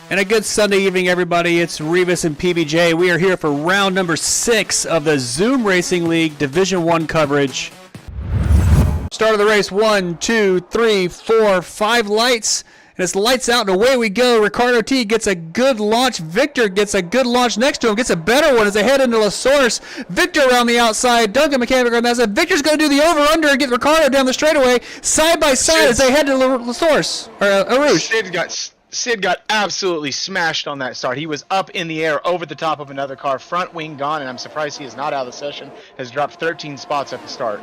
And a good Sunday evening, everybody. It's Revis and PBJ. We are here for round number 6 of the Zoom Racing League Division 1 coverage. Start of the race, 1, 2, 3, 4, 5 lights. And it's lights out and away we go. Ricardo T gets a good launch. Victor gets a good launch next to him. Gets a better one as they head into La Source. Victor around the outside. Duncan Mechanic on that side. Victor's going to do the over-under and get Ricardo down the straightaway. Side by side as they head to La Source. Or Arouge. Sid got absolutely smashed on that start. He was up in the air over the top of another car, front wing gone, and I'm surprised he is not out of the session. Has dropped 13 spots at the start.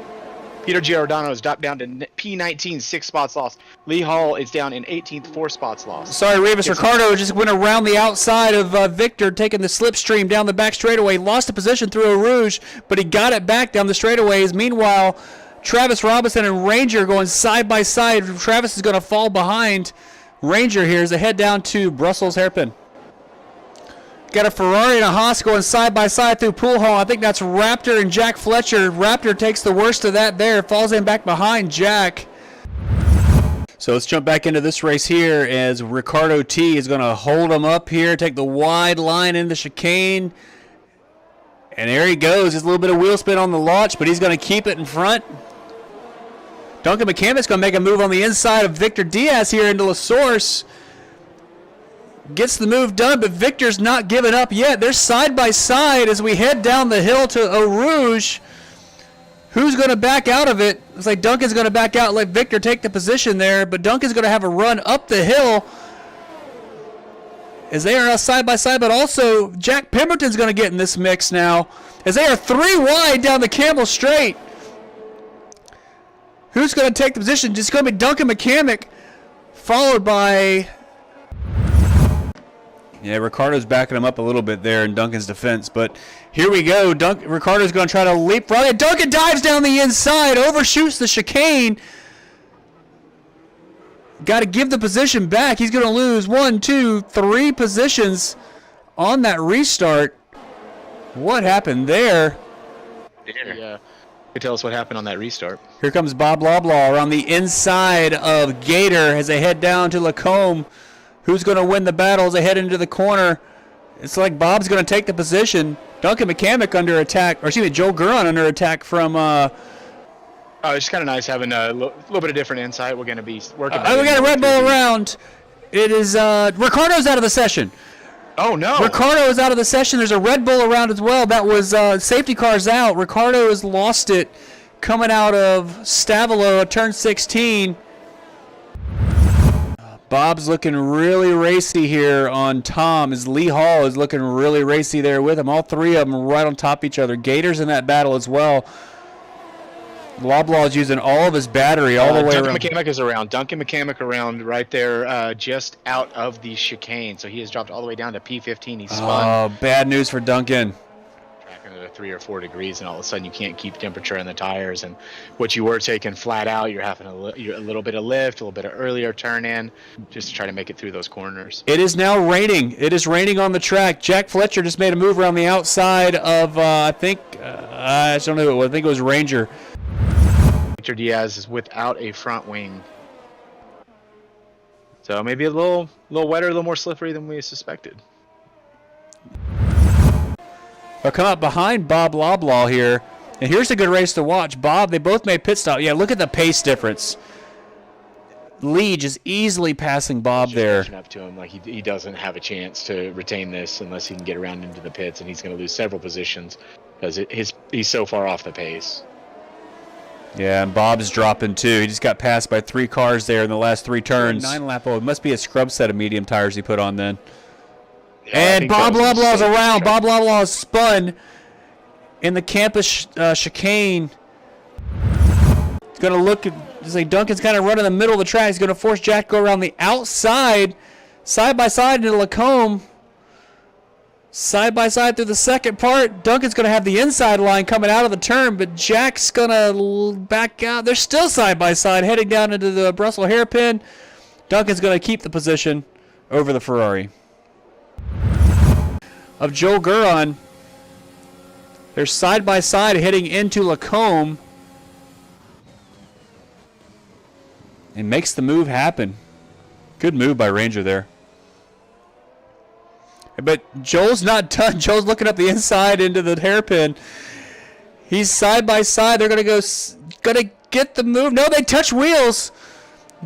Peter Giordano has dropped down to P19, 6 spots lost. Lee Hall is down in 18th, 4 spots lost. Sorry, Revis. Ricardo just went around the outside of Victor, taking the slipstream down the back straightaway. Lost a position through a Rouge, but he got it back down the straightaways. Meanwhile, Travis Robinson and Ranger going side by side. Travis is going to fall behind Ranger here as they head down to Brussels Hairpin. Got a Ferrari and a Haas going side by side through Pool Hall. I think that's Raptor and Jack Fletcher. Raptor takes the worst of that there. Falls in back behind Jack. So let's jump back into this race here as Ricardo T is going to hold him up here. Take the wide line in the chicane. And there he goes. Just a little bit of wheel spin on the launch, but he's going to keep it in front. Duncan McCammic's going to make a move on the inside of Victor Diaz here into La Source. Gets the move done, but Victor's not giving up yet. They're side by side as we head down the hill to Eau Rouge. Who's going to back out of it? Looks like Duncan's going to back out and let Victor take the position there, but Duncan's going to have a run up the hill as they are now side by side, but also Jack Pemberton's going to get in this mix now as they are 3 wide down the Campbell Straight. Who's going to take the position? It's going to be Duncan McCamick, followed by... Yeah, Ricardo's backing him up a little bit there in Duncan's defense, but here we go. Ricardo's going to try to leapfrog. Duncan dives down the inside, overshoots the chicane. Got to give the position back. He's going to lose 1, 2, 3 positions on that restart. What happened there? Yeah. Could tell us what happened on that restart. Here comes Bob Loblaw around the inside of Gator as they head down to Lacombe. Who's going to win the battle as they head into the corner? It's like Bob's going to take the position. Duncan McCamick under attack, or excuse me, Joe Guron under attack from... it's kind of nice having a little bit of different insight. We're going to be working... we got a Red Bull around. It is... Ricardo's out of the session. Oh, no. Ricardo is out of the session. There's a Red Bull around as well. That was safety cars out. Ricardo has lost it coming out of Stavolo, turn 16. Bob's looking really racy here on Tom as Lee Hall is looking really racy there with him. All 3 of them right on top of each other. Gator's in that battle as well. Loblaw is using all of his battery all the way around. Duncan McCamick around right there just out of the chicane. So he has dropped all the way down to P15. He's spun. Oh, bad news for Duncan. Tracking at 3 or 4 degrees, and all of a sudden you can't keep temperature in the tires. And what you were taking flat out, you're having a little bit of lift, a little bit of earlier turn in, just to try to make it through those corners. It is now raining. It is raining on the track. Jack Fletcher just made a move around the outside of, I think it was Ranger. Victor Diaz is without a front wing. So maybe a little wetter, a little more slippery than we suspected. They'll come up behind Bob Loblaw here. And here's a good race to watch. Bob, they both made pit stop. Yeah, look at the pace difference. Lee just easily passing Bob there. Catching up to him, like he doesn't have a chance to retain this unless he can get around into the pits, and he's going to lose several positions because he's so far off the pace. Yeah, and Bob's dropping too. He just got passed by 3 cars there in the last 3 turns. 9-lap. Oh, it must be a scrub set of medium tires he put on then. Yeah, and Bob Loblaw's around. Bob Loblaw is spun in the campus chicane. He's going to look at, it's like Duncan's kind of running in the middle of the track. He's going to force Jack to go around the outside, side by side into Lacombe. Side by side through the second part. Duncan's going to have the inside line coming out of the turn, but Jack's going to back out. They're still side by side heading down into the Brussels hairpin. Duncan's going to keep the position over the Ferrari. Of Joe Guron. They're side by side heading into Lacombe. And makes the move happen. Good move by Ranger there. But Joel's not done. Joel's looking up the inside into the hairpin. He's side by side. They're gonna get the move. No, they touch wheels.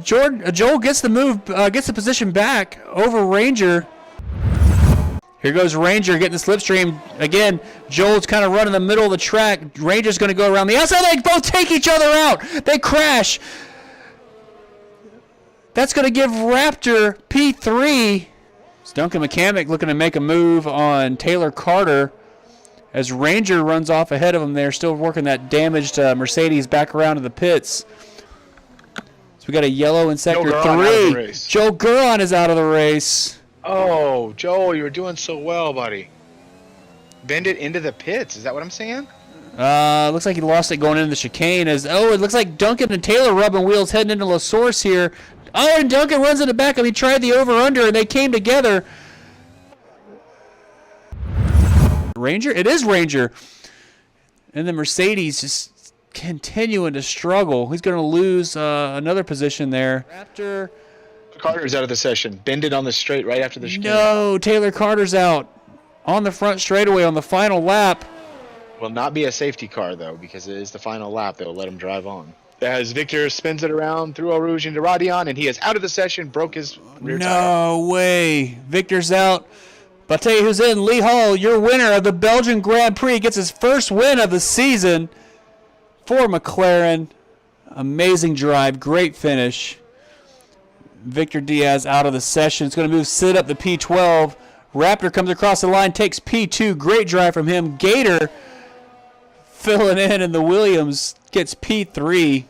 Joel gets the move, gets the position back over Ranger. Here goes Ranger getting the slipstream. Again, Joel's kind of running the middle of the track. Ranger's going to go around the outside. They both take each other out. They crash. That's going to give Raptor P3. It's Duncan McCamick looking to make a move on Taylor Carter as Ranger runs off ahead of him there, still working that damaged Mercedes back around to the pits. So we got a yellow in sector 3. Joe Guron is out of the race. Oh, Joel, you were doing so well, buddy. Bend it into the pits. Is that what I'm saying? Looks like he lost it going into the chicane. It looks like Duncan and Taylor rubbing wheels heading into La Source here. Oh, and Duncan runs in the back of him. He tried the over-under, and they came together. Ranger? It is Ranger. And the Mercedes just continuing to struggle. He's going to lose another position there. Raptor. Carter's out of the session. Bended on the straight right after the chicane. No, Taylor Carter's out on the front straightaway on the final lap. Will not be a safety car, though, because it is the final lap. They'll let him drive on. As Victor spins it around through Eau Rouge into Radion, and he is out of the session, broke his rear tire. No way. Victor's out. But I'll tell you who's in. Lee Hall, your winner of the Belgian Grand Prix, gets his first win of the season for McLaren. Amazing drive. Great finish. Victor Diaz out of the session. It's going to move Sid up to P12. Raptor comes across the line, takes P2. Great drive from him. Gator filling in, and the Williams gets P3.